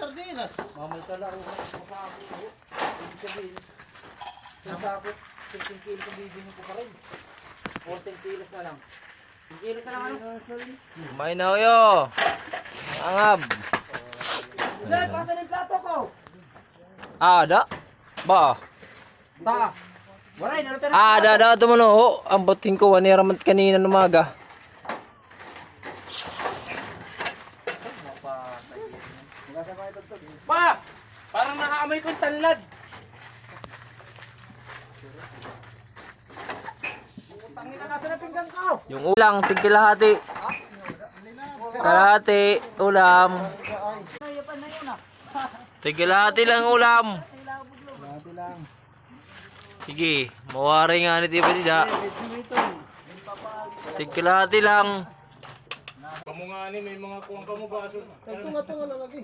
sardinas. Mamantala ako sa akin. Ibig sabihin, sa sakot, 15 kilos ang bibigyan ko pa rin. 14 kilos na lang. 10 kilos na lang ano? Kumain na kayo. Angab. Dad, pasa na yung plato ko! Ada? Ba? Ta! Waray, naluto na. Ada ito mo no. Oh, ang bating ko. Waniramat kanina ng umaga. Pa! Parang nakaamoy kong tanlad. Tangina, nasa na pinggan ko. Yung ulang, tigkalahati. Kalahati, ulam. Tigkalahati lang ulam. Sige, mawari nga nito yung balida. Tigkalahati lang. Kamu nga ni, may mga kuwang kamu baso. Ito nga ito, wala lagi.